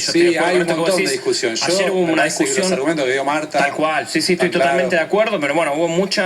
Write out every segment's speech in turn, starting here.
Sí, hay un montón de discusión. Ayer hubo una discusión. Los argumentos que dio Marta. Tal cual, sí, estoy totalmente de acuerdo, pero bueno, hubo mucho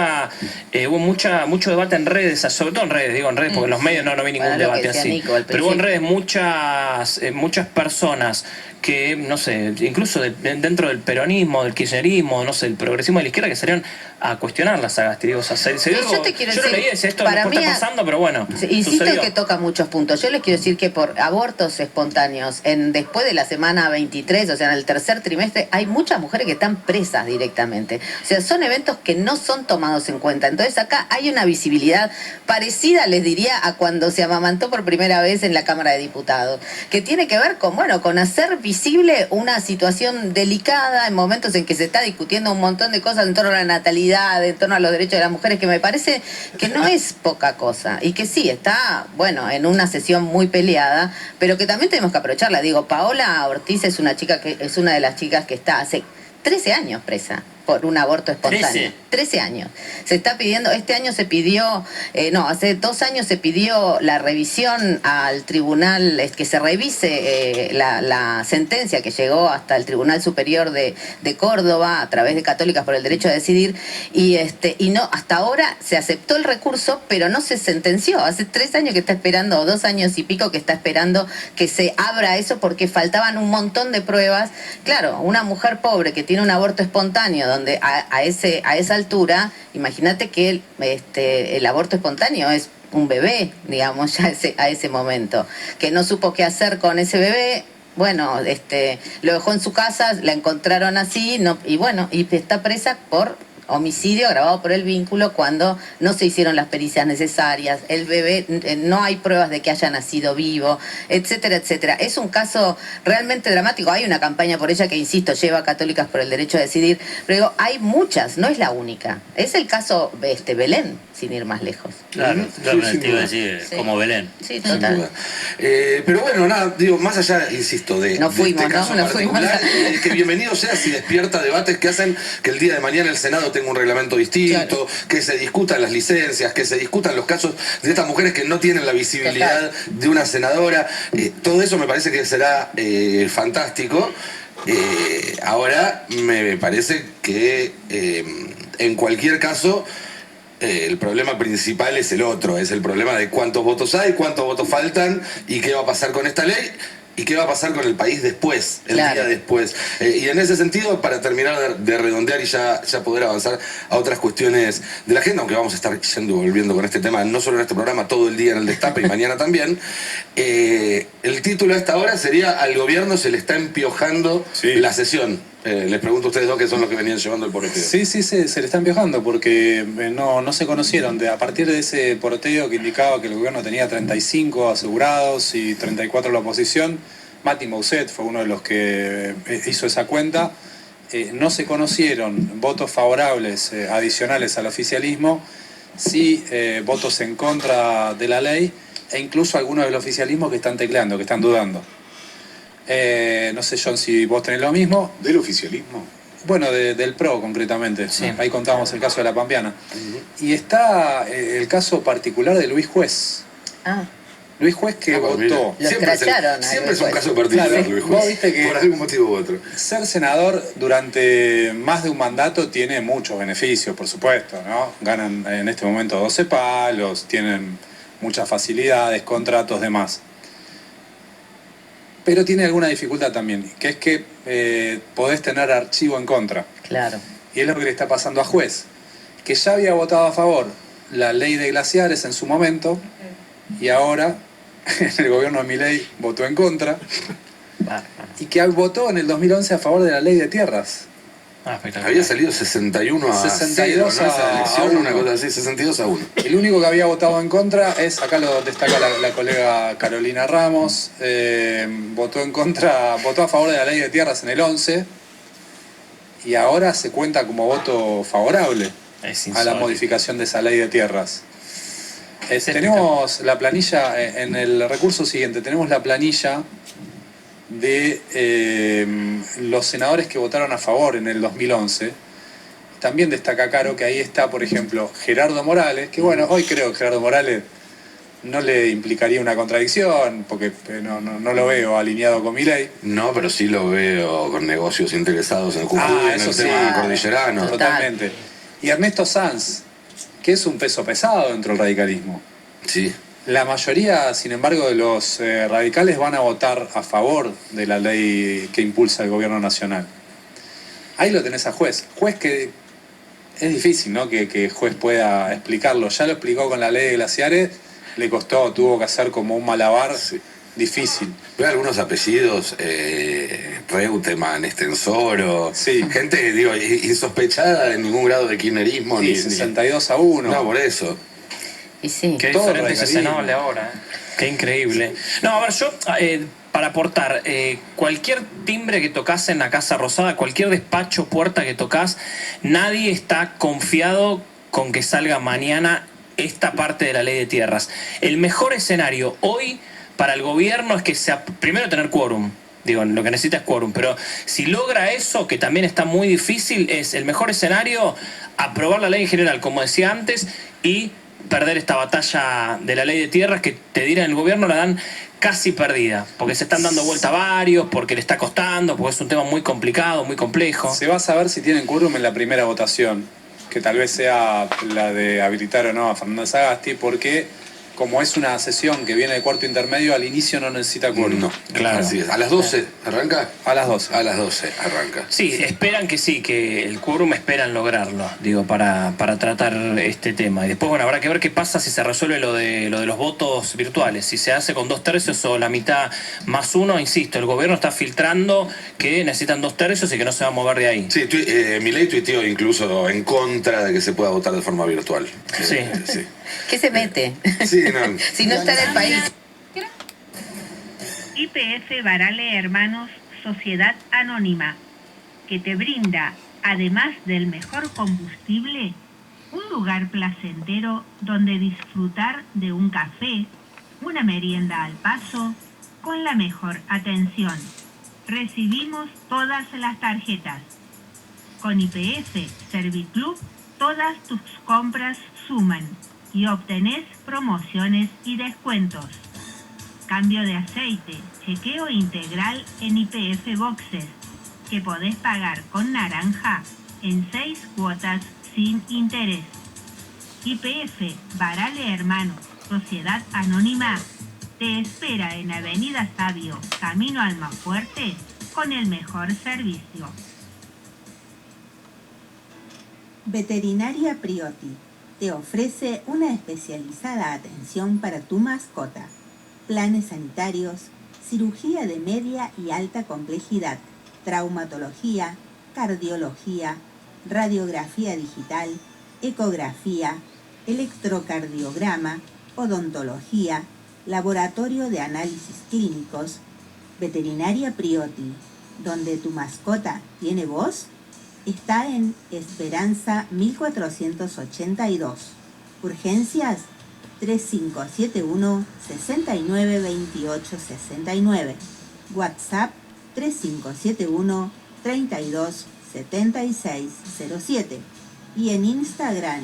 debate en redes, sobre todo en redes, porque en los medios no vi ningún debate así. Pero hubo en redes muchas personas que, no sé, incluso dentro del peronismo, del kirchnerismo, no sé, el progresismo de la izquierda, que salieron a cuestionar la Sagasti. O sea, yo te quiero decir, no leí esto no está pasando, pero bueno. Insisto en que toca muchos puntos. Yo les quiero decir que por abortos espontáneos, después de la semana 23, o sea, en el tercer trimestre, hay muchas mujeres que están presas directamente. O sea, son eventos que no son tomados en cuenta. Entonces acá hay una visibilidad parecida, les diría, a cuando se amamantó por primera vez en la Cámara de Diputados, que tiene que ver con hacer visible una situación delicada en momentos en que se está discutiendo un montón de cosas en torno a la natalidad, en torno a los derechos de las mujeres, que me parece que no es poca cosa y que sí está, en una sesión muy peleada, pero que también tenemos que aprovecharla. Paola Ortiz es una de las chicas que está hace 13 años presa por un aborto espontáneo. 13 años. Se está pidiendo, este año se pidió, hace 2 años se pidió la revisión al tribunal, que se revise la sentencia que llegó hasta el Tribunal Superior de Córdoba a través de Católicas por el Derecho a Decidir, y no, hasta ahora se aceptó el recurso, pero no se sentenció. Hace 3 años que está esperando, o 2 años y pico que está esperando que se abra eso, porque faltaban un montón de pruebas. Claro, una mujer pobre que tiene un aborto espontáneo, donde a esa altura, imagínate que el aborto espontáneo es un bebé, digamos, ya a ese momento, que no supo qué hacer con ese bebé. Lo dejó en su casa, la encontraron así, y está presa por homicidio agravado por el vínculo, cuando no se hicieron las pericias necesarias, el bebé, no hay pruebas de que haya nacido vivo, etcétera, etcétera. Es un caso realmente dramático. Hay una campaña por ella que, insisto, lleva a Católicas por el Derecho a Decidir, pero hay muchas, no es la única. Es el caso Belén, sin ir más lejos. Claro, te iba a decir, como Belén. Sí, total. Pero bueno, nada, más allá, insisto, de este caso particular, que bienvenido sea si despierta debates que hacen que el día de mañana el Senado tenga un reglamento distinto, que se discutan las licencias, que se discutan los casos de estas mujeres que no tienen la visibilidad de una senadora. Todo eso me parece que será fantástico. Ahora me parece que en cualquier caso el problema principal es el otro, es el problema de cuántos votos hay, cuántos votos faltan y qué va a pasar con esta ley. ¿Y qué va a pasar con el país después, el día después? Y en ese sentido, para terminar de redondear y ya poder avanzar a otras cuestiones de la agenda, aunque vamos a estar yendo y volviendo con este tema, no solo en este programa, todo el día en el Destape y mañana también, el título a esta hora sería: al gobierno se le está empiojando la sesión. Les pregunto a ustedes dos, que son los que venían llevando el poroteo. Sí, se le está empiojando porque no se conocieron. A partir de ese poroteo que indicaba que el gobierno tenía 35 asegurados y 34 la oposición, Mati Mousset fue uno de los que hizo esa cuenta. No se conocieron votos favorables adicionales al oficialismo, sí votos en contra de la ley, e incluso algunos del oficialismo que están tecleando, que están dudando. No sé, John, si vos tenés lo mismo. ¿Del oficialismo? Bueno, del PRO concretamente. Sí. Ahí contábamos el caso de la Pampeana. Y está el caso particular de Luis Juez. Luis Juez que votó. Siempre es un caso particular, claro, Luis Juez. Vos viste que por algún motivo u otro. Ser senador durante más de un mandato tiene muchos beneficios, por supuesto, ¿no? Ganan en este momento 12 palos, tienen muchas facilidades, contratos, demás. Pero tiene alguna dificultad también, que es que podés tener archivo en contra. Claro. Y es lo que le está pasando a Juez, que ya había votado a favor la ley de glaciares en su momento, y ahora en el gobierno de Milei votó en contra, y que votó en el 2011 a favor de la ley de tierras. Había salido 61 a 0, ¿no? Esa elección, una cosa así, 62 a 1. El único que había votado en contra es, acá lo destaca la colega Carolina Ramos, votó a favor de la ley de tierras en el 11, y ahora se cuenta como voto favorable a la modificación de esa ley de tierras. Tenemos la planilla, en el recurso siguiente, tenemos la planilla de los senadores que votaron a favor en el 2011. También destaca Caro que ahí está, por ejemplo, Gerardo Morales, que bueno, hoy creo que Gerardo Morales no le implicaría una contradicción, porque no lo veo alineado con Milei. No, pero sí lo veo con negocios interesados en Jujuy, en el tema cordillerano. Totalmente. Y Ernesto Sanz, que es un peso pesado dentro del radicalismo. Sí. La mayoría, sin embargo, de los radicales van a votar a favor de la ley que impulsa el gobierno nacional. Ahí lo tenés a Juez. Juez que es difícil, ¿no? Que Juez pueda explicarlo. Ya lo explicó con la ley de glaciares, le costó, tuvo que hacer como un malabar difícil. Veo algunos apellidos, Reutemann, Estensoro, gente, digo, insospechada de ningún grado de kirchnerismo. Sí, 62-1. No, por eso. Y sí. Qué diferente es ese noble ahora. Qué increíble. No, a ver, yo, para aportar, cualquier timbre que tocas en la Casa Rosada, cualquier despacho, puerta que tocas, nadie está confiado con que salga mañana esta parte de la ley de tierras. El mejor escenario hoy para el gobierno es que sea, primero, tener quórum. Digo, lo que necesita es quórum, pero si logra eso, que también está muy difícil, es el mejor escenario aprobar la ley en general, como decía antes, y perder esta batalla de la ley de tierras que te dirán el gobierno la dan casi perdida, porque se están dando vuelta varios, porque le está costando, porque es un tema muy complicado, muy complejo. Se va a saber si tienen quórum en la primera votación, que tal vez sea la de habilitar o no a Fernanda Sagasti, porque como es una sesión que viene de cuarto intermedio, al inicio no necesita quórum. No, claro. Así es. ¿A las 12 arranca? A las 12. A las 12 arranca. Sí, esperan que el quórum esperan lograrlo, digo, para tratar este tema. Y después, bueno, habrá que ver qué pasa si se resuelve lo de los votos virtuales. Si se hace con 2/3 o la mitad más uno, insisto, el gobierno está filtrando que necesitan 2/3 y que no se va a mover de ahí. Sí, Milei tuiteó incluso en contra de que se pueda votar de forma virtual. Sí. Sí. ¿Qué se mete? Sí, no. Si no está en el país. YPF Barale Hermanos, Sociedad Anónima, que te brinda, además del mejor combustible, un lugar placentero donde disfrutar de un café, una merienda al paso, con la mejor atención. Recibimos todas las tarjetas. Con YPF Serviclub, todas tus compras suman y obtenés promociones y descuentos. Cambio de aceite, chequeo integral en YPF Boxes, que podés pagar con naranja en 6 cuotas sin interés. YPF Barale Hermanos, Sociedad Anónima, te espera en Avenida Sabio, Camino Almafuerte, con el mejor servicio. Veterinaria Priotti te ofrece una especializada atención para tu mascota, planes sanitarios, cirugía de media y alta complejidad, traumatología, cardiología, radiografía digital, ecografía, electrocardiograma, odontología, laboratorio de análisis clínicos. Veterinaria Priotti, donde tu mascota tiene voz, está en Esperanza 1482. Urgencias 3571 69 28 69. WhatsApp 3571 32 76 07. Y en Instagram,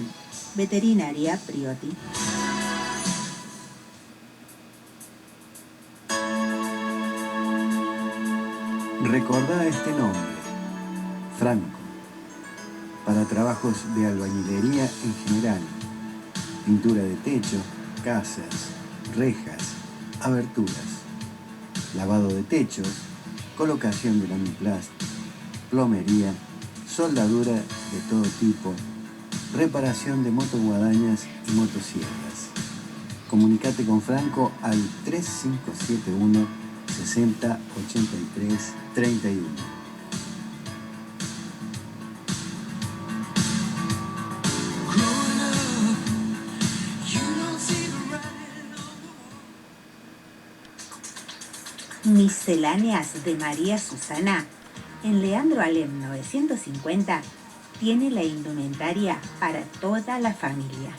Veterinaria Priotti. Recordá este nombre, Franco, para trabajos de albañilería en general, pintura de techo, casas, rejas, aberturas, lavado de techos, colocación de lamiplast, plomería, soldadura de todo tipo, reparación de motoguadañas y motosierras. Comunicate con Franco al 3571 60 83 31. Misceláneas de María Susana, en Leandro Alem 950, tiene la indumentaria para toda la familia.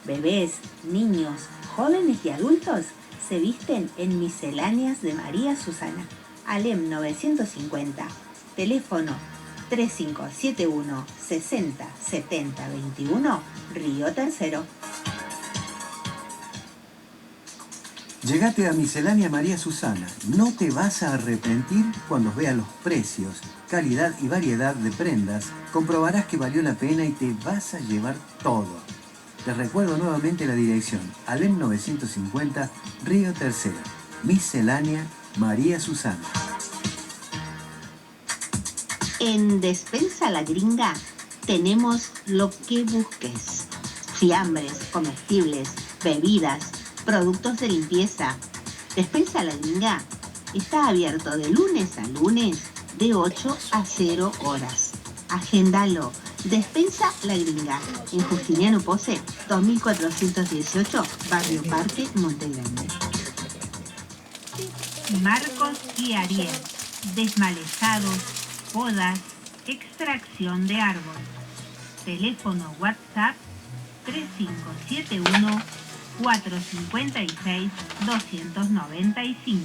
Bebés, niños, jóvenes y adultos se visten en Misceláneas de María Susana. Alem 950, teléfono 3571 60 70 21, Río Tercero. Llegate a Miscelánea María Susana. No te vas a arrepentir cuando veas los precios, calidad y variedad de prendas. Comprobarás que valió la pena y te vas a llevar todo. Te recuerdo nuevamente la dirección. Alem 950, Río Tercero. Miscelánea María Susana. En Despensa La Gringa tenemos lo que busques. Fiambres, comestibles, bebidas, productos de limpieza. Despensa La Gringa está abierto de lunes a lunes de 8 a 0 horas. Agéndalo. Despensa La Gringa en Justiniano Pose, 2418, Barrio Parque, Monte Grande. Marcos y Ariel, desmalezados, podas, extracción de árbol. Teléfono WhatsApp 3571-456-295.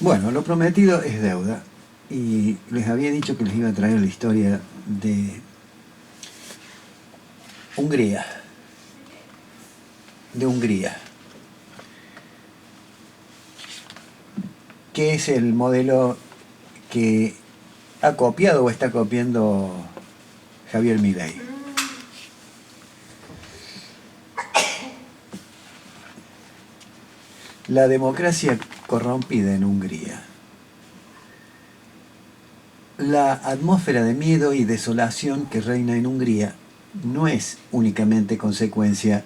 Bueno, lo prometido es deuda. Y les había dicho que les iba a traer la historia de Hungría. Que es el modelo que ha copiado o está copiando Javier Milei. La democracia corrompida en Hungría. La atmósfera de miedo y desolación que reina en Hungría no es únicamente consecuencia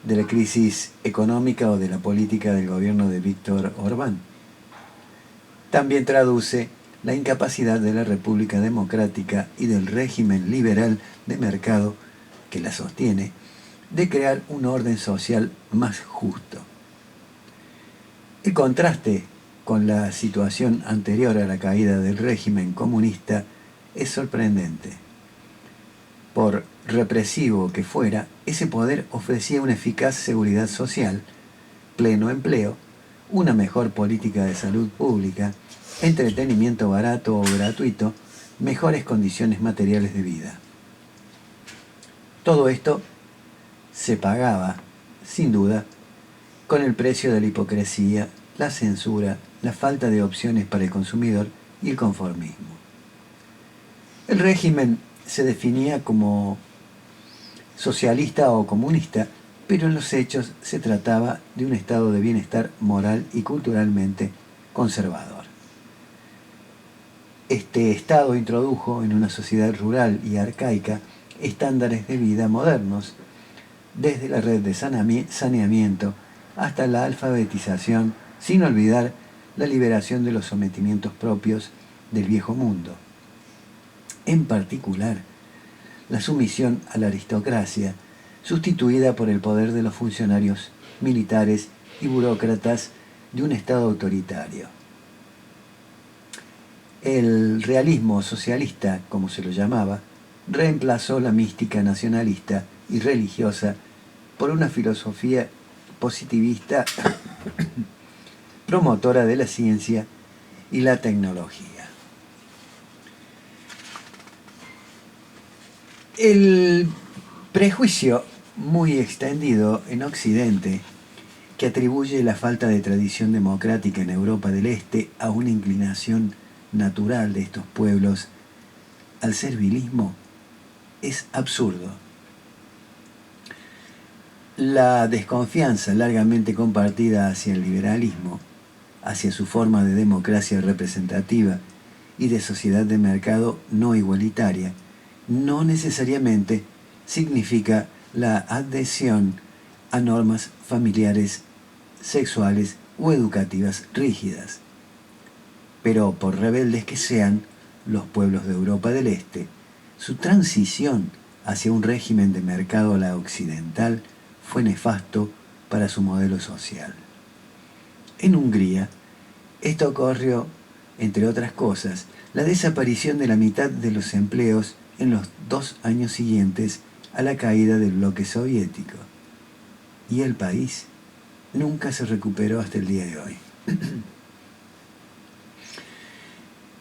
de la crisis económica o de la política del gobierno de Víktor Orbán. También traduce la incapacidad de la República Democrática y del régimen liberal de mercado que la sostiene de crear un orden social más justo. El contraste con la situación anterior a la caída del régimen comunista es sorprendente. Por represivo que fuera, ese poder ofrecía una eficaz seguridad social, pleno empleo, una mejor política de salud pública, entretenimiento barato o gratuito, mejores condiciones materiales de vida. Todo esto se pagaba, sin duda, con el precio de la hipocresía, la censura, la falta de opciones para el consumidor y el conformismo. El régimen se definía como socialista o comunista, pero en los hechos se trataba de un estado de bienestar moral y culturalmente conservador. Este estado introdujo en una sociedad rural y arcaica estándares de vida modernos, desde la red de saneamiento hasta la alfabetización, sin olvidar la liberación de los sometimientos propios del viejo mundo. En particular, la sumisión a la aristocracia, sustituida por el poder de los funcionarios militares y burócratas de un Estado autoritario. El realismo socialista, como se lo llamaba, reemplazó la mística nacionalista y religiosa por una filosofía positivista promotora de la ciencia y la tecnología. El prejuicio muy extendido en Occidente, que atribuye la falta de tradición democrática en Europa del Este a una inclinación natural de estos pueblos al servilismo, es absurdo. La desconfianza largamente compartida hacia el liberalismo, hacia su forma de democracia representativa y de sociedad de mercado no igualitaria, no necesariamente significa la adhesión a normas familiares, sexuales o educativas rígidas. Pero por rebeldes que sean los pueblos de Europa del Este, su transición hacia un régimen de mercado a la occidental fue nefasto para su modelo social. En Hungría, esto ocurrió, entre otras cosas, la desaparición de la mitad de los empleos en los 2 años siguientes a la caída del bloque soviético. Y el país nunca se recuperó hasta el día de hoy.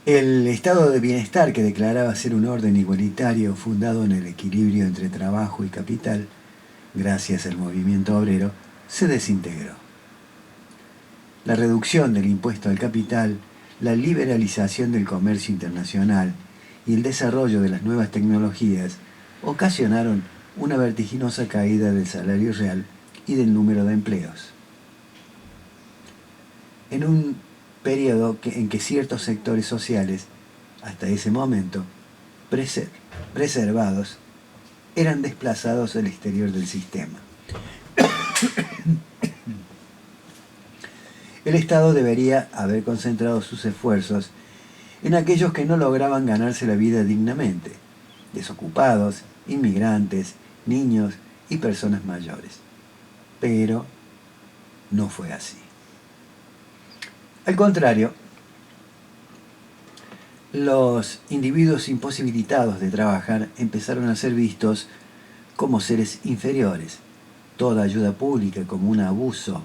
El estado de bienestar que declaraba ser un orden igualitario fundado en el equilibrio entre trabajo y capital gracias al movimiento obrero, se desintegró. La reducción del impuesto al capital, la liberalización del comercio internacional y el desarrollo de las nuevas tecnologías ocasionaron una vertiginosa caída del salario real y del número de empleos. En un periodo en que ciertos sectores sociales, hasta ese momento, preservados, eran desplazados al exterior del sistema. El Estado debería haber concentrado sus esfuerzos en aquellos que no lograban ganarse la vida dignamente, desocupados, inmigrantes, niños y personas mayores. Pero no fue así. Al contrario, los individuos imposibilitados de trabajar empezaron a ser vistos como seres inferiores, toda ayuda pública como un abuso,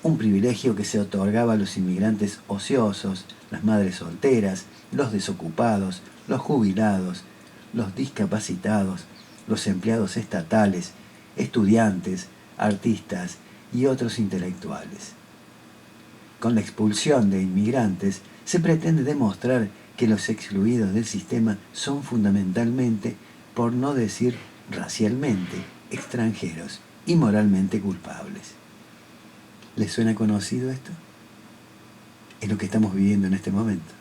un privilegio que se otorgaba a los inmigrantes ociosos, las madres solteras, los desocupados, los jubilados, los discapacitados, los empleados estatales, estudiantes, artistas y otros intelectuales. Con la expulsión de inmigrantes se pretende demostrar que los excluidos del sistema son fundamentalmente, por no decir racialmente, extranjeros y moralmente culpables. ¿Les suena conocido esto? Es lo que estamos viviendo en este momento.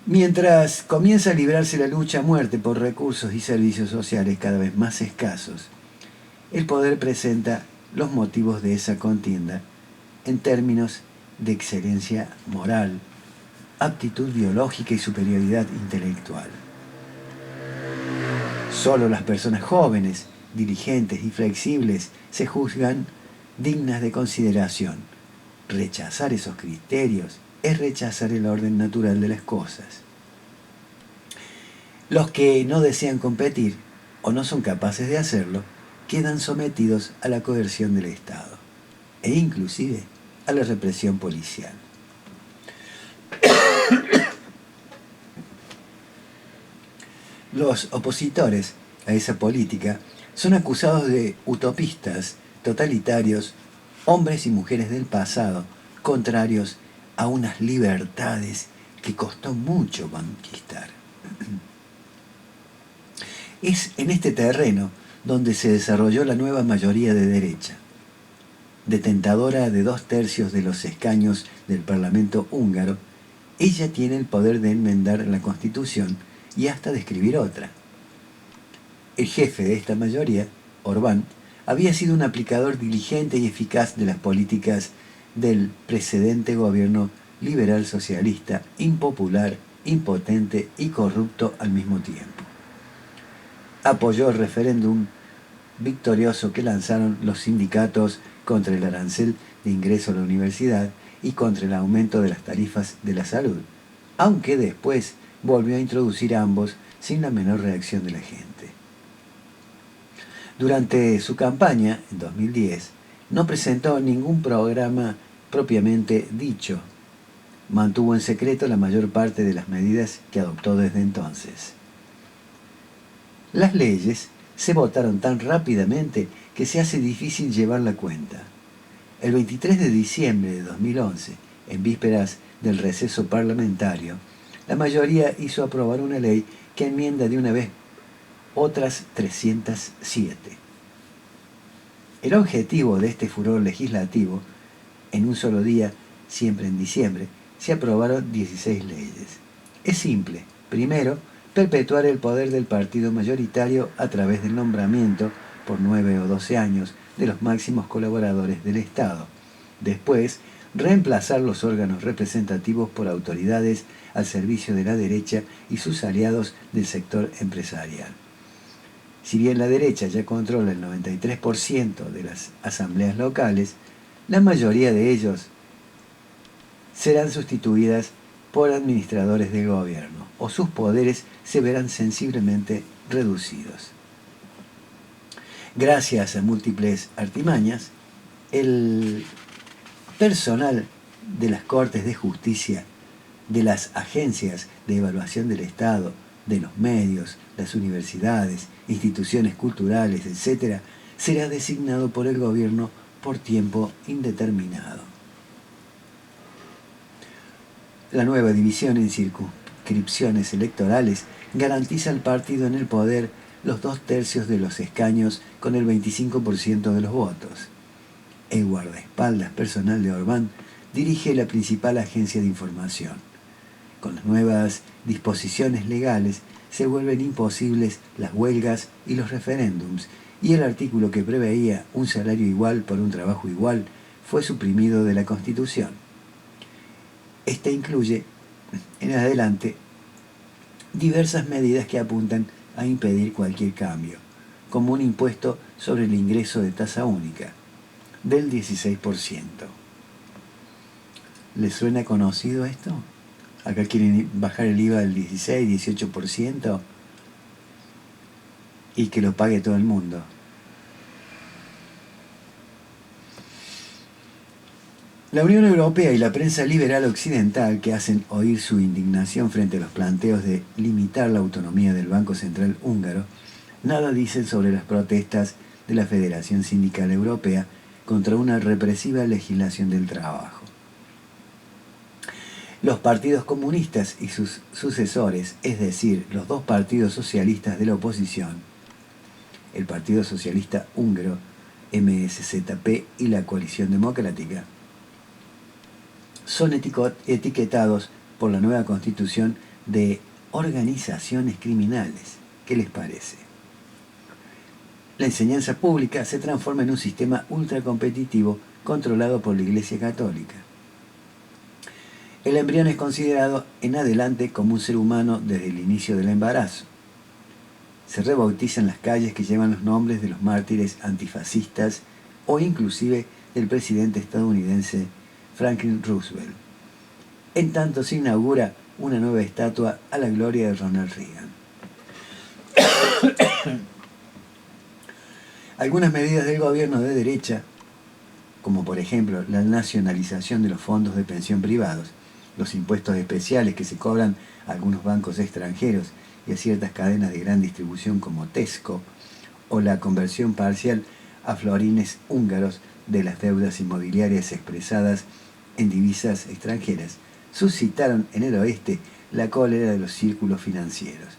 Mientras comienza a librarse la lucha a muerte por recursos y servicios sociales cada vez más escasos, el poder presenta los motivos de esa contienda en términos de excelencia moral, aptitud biológica y superioridad intelectual. Solo las personas jóvenes, diligentes y flexibles se juzgan dignas de consideración. Rechazar esos criterios es rechazar el orden natural de las cosas. Los que no desean competir o no son capaces de hacerlo quedan sometidos a la coerción del Estado e inclusive a la represión policial. Los opositores a esa política son acusados de utopistas, totalitarios, hombres y mujeres del pasado, contrarios a unas libertades que costó mucho conquistar. Es en este terreno donde se desarrolló la nueva mayoría de derecha, detentadora de 2/3 de los escaños del Parlamento húngaro. Ella tiene el poder de enmendar la Constitución y hasta de escribir otra. El jefe de esta mayoría, Orbán, había sido un aplicador diligente y eficaz de las políticas del precedente gobierno liberal socialista, impopular, impotente y corrupto al mismo tiempo. Apoyó el referéndum victorioso que lanzaron los sindicatos contra el arancel de ingreso a la universidad y contra el aumento de las tarifas de la salud, aunque después volvió a introducir ambos sin la menor reacción de la gente. Durante su campaña, en 2010, no presentó ningún programa propiamente dicho. Mantuvo en secreto la mayor parte de las medidas que adoptó desde entonces. Las leyes se votaron tan rápidamente que se hace difícil llevar la cuenta. El 23 de diciembre de 2011, en vísperas del receso parlamentario, la mayoría hizo aprobar una ley que enmienda de una vez otras 307. El objetivo de este furor legislativo, en un solo día, siempre en diciembre, se aprobaron 16 leyes. Es simple. Primero, perpetuar el poder del partido mayoritario a través del nombramiento, por 9 o 12 años, de los máximos colaboradores del Estado. Después, reemplazar los órganos representativos por autoridades al servicio de la derecha y sus aliados del sector empresarial. Si bien la derecha ya controla el 93% de las asambleas locales, la mayoría de ellos serán sustituidas por administradores del gobierno, o sus poderes se verán sensiblemente reducidos. Gracias a múltiples artimañas, el personal de las Cortes de Justicia, de las agencias de evaluación del Estado, de los medios, las universidades, instituciones culturales, etc., será designado por el gobierno por tiempo indeterminado. La nueva división en circunscripciones electorales garantiza al partido en el poder los 2/3 de los escaños con el 25% de los votos. El guardaespaldas personal de Orbán dirige la principal agencia de información. Con las nuevas disposiciones legales se vuelven imposibles las huelgas y los referéndums, y el artículo que preveía un salario igual por un trabajo igual fue suprimido de la Constitución. Este incluye, en adelante, diversas medidas que apuntan a impedir cualquier cambio, como un impuesto sobre el ingreso de tasa única, del 16%. ¿Les suena conocido esto? Acá quieren bajar el IVA del 16, 18% y que lo pague todo el mundo. La Unión Europea y la prensa liberal occidental, que hacen oír su indignación frente a los planteos de limitar la autonomía del Banco Central húngaro, nada dicen sobre las protestas de la Federación Sindical Europea contra una represiva legislación del trabajo. Los partidos comunistas y sus sucesores, es decir, los dos partidos socialistas de la oposición, el Partido Socialista Húngaro, MSZP, y la Coalición Democrática, son etiquetados por la nueva Constitución de organizaciones criminales. ¿Qué les parece? La enseñanza pública se transforma en un sistema ultracompetitivo controlado por la Iglesia Católica. El embrión es considerado en adelante como un ser humano desde el inicio del embarazo. Se rebautizan las calles que llevan los nombres de los mártires antifascistas o inclusive del presidente estadounidense Franklin Roosevelt. En tanto se inaugura una nueva estatua a la gloria de Ronald Reagan. Algunas medidas del gobierno de derecha, como por ejemplo la nacionalización de los fondos de pensión privados, los impuestos especiales que se cobran a algunos bancos extranjeros y a ciertas cadenas de gran distribución como Tesco, o la conversión parcial a florines húngaros de las deudas inmobiliarias expresadas en divisas extranjeras, suscitaron en el oeste la cólera de los círculos financieros.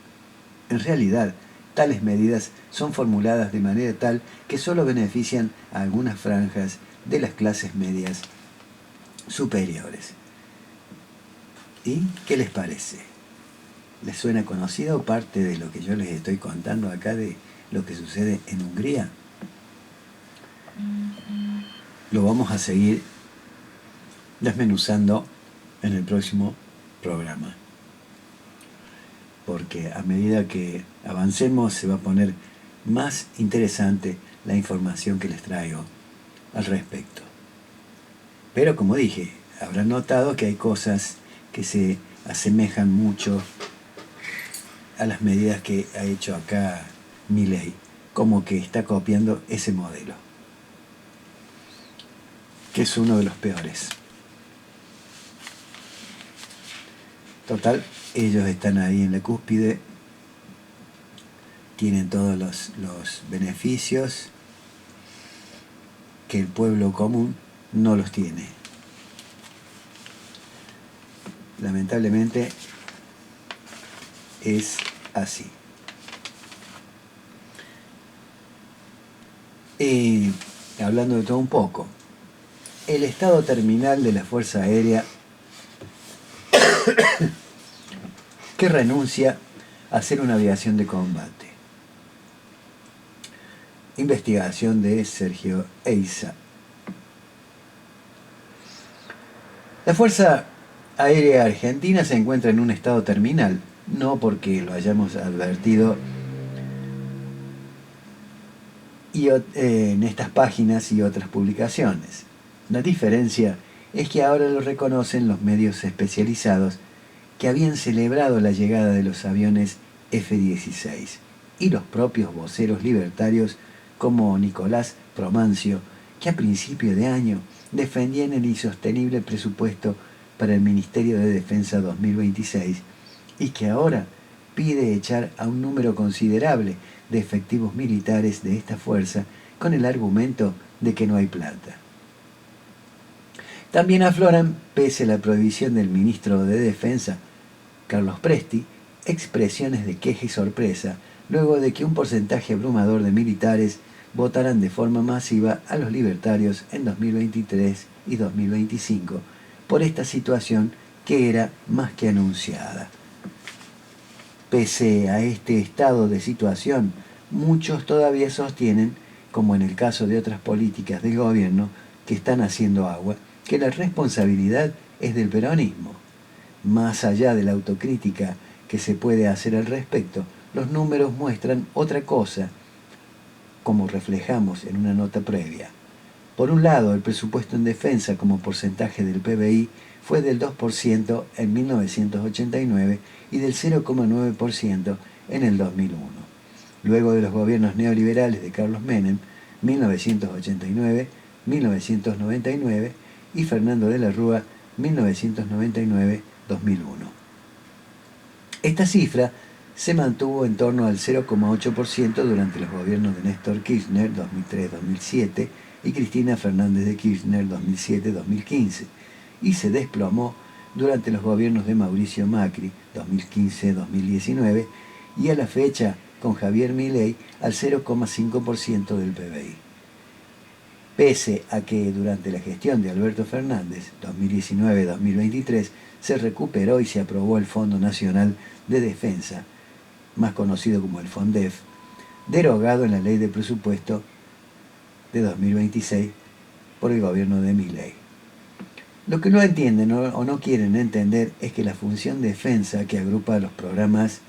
En realidad, tales medidas son formuladas de manera tal que solo benefician a algunas franjas de las clases medias superiores. ¿Y qué les parece? ¿Les suena conocido parte de lo que yo les estoy contando acá de lo que sucede en Hungría? Lo vamos a seguir desmenuzando en el próximo programa, porque a medida que avancemos se va a poner más interesante la información que les traigo al respecto. Pero como dije, habrán notado que hay cosas que se asemejan mucho a las medidas que ha hecho acá Milei, como que está copiando ese modelo, que es uno de los peores. Total, ellos están ahí en la cúspide, tienen todos los beneficios que el pueblo común no los tiene. Lamentablemente es así. Y hablando de todo un poco, el estado terminal de la Fuerza Aérea que renuncia a hacer una aviación de combate. Investigación de Sergio Eiza. La Fuerza Aérea Argentina se encuentra en un estado terminal, no porque lo hayamos advertido en estas páginas y otras publicaciones. La diferencia es que ahora lo reconocen los medios especializados que habían celebrado la llegada de los aviones F-16 y los propios voceros libertarios como Nicolás Promancio, que a principio de año defendían el insostenible presupuesto para el Ministerio de Defensa 2026 y que ahora pide echar a un número considerable de efectivos militares de esta fuerza con el argumento de que no hay plata. También afloran, pese a la prohibición del ministro de Defensa, Carlos Presti, expresiones de queja y sorpresa luego de que un porcentaje abrumador de militares votaran de forma masiva a los libertarios en 2023 y 2025 por esta situación que era más que anunciada. Pese a este estado de situación, muchos todavía sostienen, como en el caso de otras políticas del gobierno que están haciendo agua, que la responsabilidad es del peronismo. Más allá de la autocrítica que se puede hacer al respecto, los números muestran otra cosa, como reflejamos en una nota previa. Por un lado, el presupuesto en defensa como porcentaje del PBI fue del 2% en 1989 y del 0,9% en el 2001. Luego de los gobiernos neoliberales de Carlos Menem, 1989, 1999 y Fernando de la Rúa, 1999-2001. Esta cifra se mantuvo en torno al 0,8% durante los gobiernos de Néstor Kirchner 2003-2007 y Cristina Fernández de Kirchner 2007-2015 y se desplomó durante los gobiernos de Mauricio Macri 2015-2019 y a la fecha con Javier Milei al 0,5% del PBI. Pese a que durante la gestión de Alberto Fernández 2019-2023 se recuperó y se aprobó el Fondo Nacional de Defensa, más conocido como el FONDEF, derogado en la Ley de Presupuesto de 2026 por el gobierno de Milei. Lo que no entienden o no quieren entender es que la función defensa, que agrupa los programas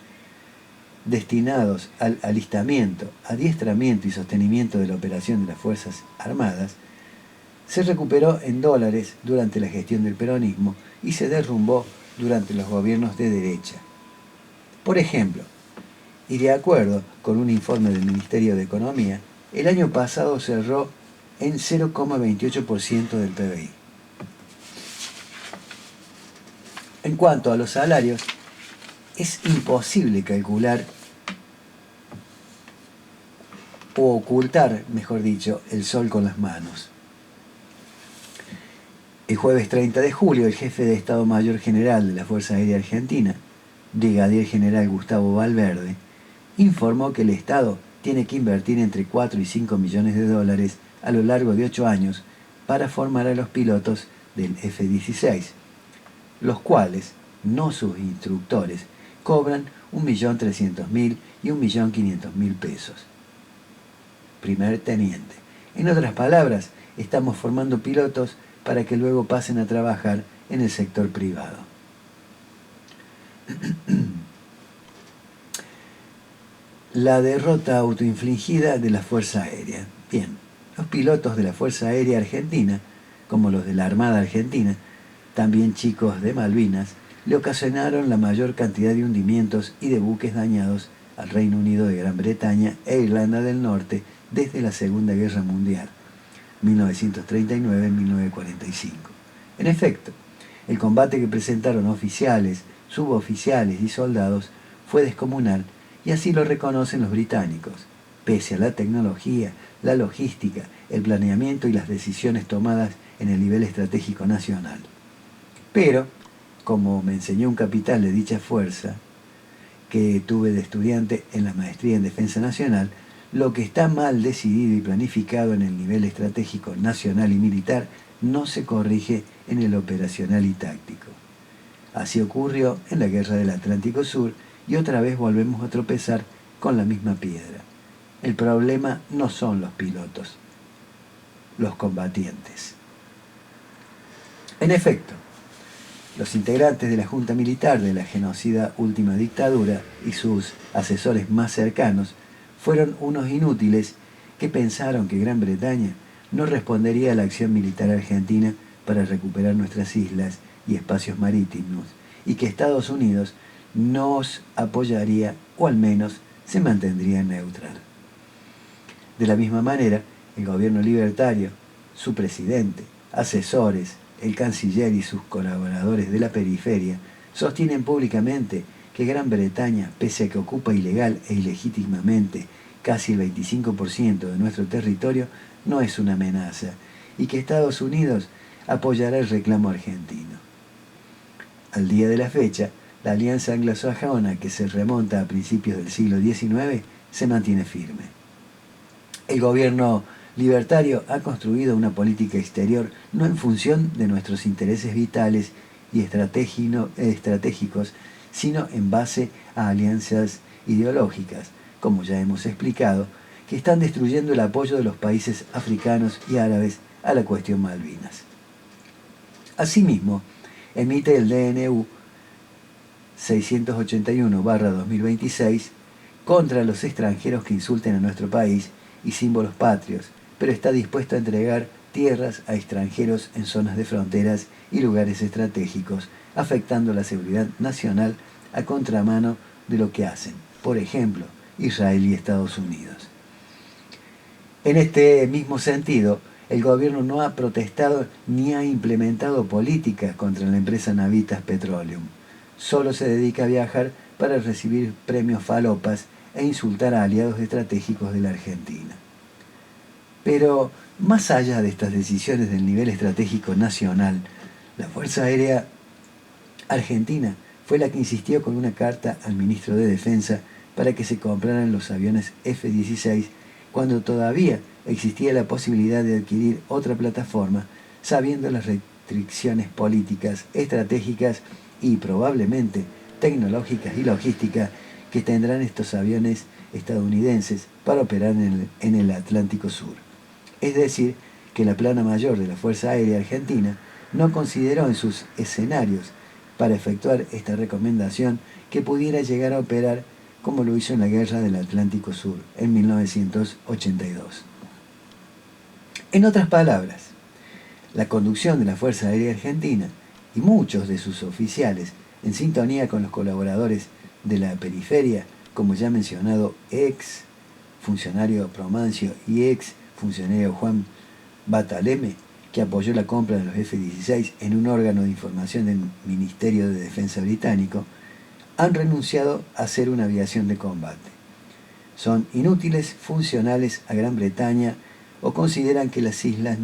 destinados al alistamiento, adiestramiento y sostenimiento de la operación de las Fuerzas Armadas, se recuperó en dólares durante la gestión del peronismo y se derrumbó durante los gobiernos de derecha. Por ejemplo, y de acuerdo con un informe del Ministerio de Economía, el año pasado cerró en 0,28% del PBI. En cuanto a los salarios, es imposible calcular o ocultar, mejor dicho, el sol con las manos. El jueves 30 de julio, el jefe de Estado Mayor General de la Fuerza Aérea Argentina, Brigadier General Gustavo Valverde, informó que el Estado tiene que invertir entre 4 y 5 millones de dólares a lo largo de 8 años para formar a los pilotos del F-16, los cuales, no sus instructores, cobran 1.300.000 y 1.500.000 pesos. Primer teniente. En otras palabras, estamos formando pilotos para que luego pasen a trabajar en el sector privado. La derrota autoinfligida de la Fuerza Aérea. Bien, los pilotos de la Fuerza Aérea Argentina, como los de la Armada Argentina, también chicos de Malvinas, le ocasionaron la mayor cantidad de hundimientos y de buques dañados al Reino Unido de Gran Bretaña e Irlanda del Norte desde la Segunda Guerra Mundial, 1939-1945. En efecto, el combate que presentaron oficiales, suboficiales y soldados fue descomunal y así lo reconocen los británicos, pese a la tecnología, la logística, el planeamiento y las decisiones tomadas en el nivel estratégico nacional. Pero, como me enseñó un capitán de dicha fuerza, que tuve de estudiante en la maestría en Defensa Nacional, lo que está mal decidido y planificado en el nivel estratégico nacional y militar no se corrige en el operacional y táctico. Así ocurrió en la Guerra del Atlántico Sur y otra vez volvemos a tropezar con la misma piedra. El problema no son los pilotos, los combatientes. En efecto, los integrantes de la Junta Militar de la genocida última dictadura y sus asesores más cercanos fueron unos inútiles que pensaron que Gran Bretaña no respondería a la acción militar argentina para recuperar nuestras islas y espacios marítimos y que Estados Unidos nos apoyaría o al menos se mantendría neutral. De la misma manera, el gobierno libertario, su presidente, asesores, el canciller y sus colaboradores de la periferia sostienen públicamente que Gran Bretaña, pese a que ocupa ilegal e ilegítimamente casi el 25% de nuestro territorio, no es una amenaza, y que Estados Unidos apoyará el reclamo argentino. Al día de la fecha, la alianza anglosajona, que se remonta a principios del siglo XIX, se mantiene firme. El gobierno libertario ha construido una política exterior no en función de nuestros intereses vitales y estratégicos, sino en base a alianzas ideológicas, como ya hemos explicado, que están destruyendo el apoyo de los países africanos y árabes a la cuestión Malvinas. Asimismo, emite el DNU 681/2026 contra los extranjeros que insulten a nuestro país y símbolos patrios, pero está dispuesto a entregar tierras a extranjeros en zonas de fronteras y lugares estratégicos, afectando la seguridad nacional a contramano de lo que hacen, por ejemplo, Israel y Estados Unidos. En este mismo sentido, el gobierno no ha protestado ni ha implementado políticas contra la empresa Navitas Petroleum. Solo se dedica a viajar para recibir premios falopas e insultar a aliados estratégicos de la Argentina. Pero, más allá de estas decisiones del nivel estratégico nacional, la Fuerza Aérea Argentina fue la que insistió con una carta al ministro de Defensa para que se compraran los aviones F-16 cuando todavía existía la posibilidad de adquirir otra plataforma, sabiendo las restricciones políticas, estratégicas y probablemente tecnológicas y logísticas que tendrán estos aviones estadounidenses para operar en el Atlántico Sur. Es decir, que la plana mayor de la Fuerza Aérea Argentina no consideró en sus escenarios para efectuar esta recomendación que pudiera llegar a operar como lo hizo en la Guerra del Atlántico Sur en 1982. En otras palabras, la conducción de la Fuerza Aérea Argentina y muchos de sus oficiales, en sintonía con los colaboradores de la periferia, como ya mencionado, ex funcionario Promancio y ex funcionario Juan Bataleme, que apoyó la compra de los F-16 en un órgano de información del Ministerio de Defensa británico, han renunciado a hacer una aviación de combate. Son inútiles, funcionales a Gran Bretaña o consideran que las islas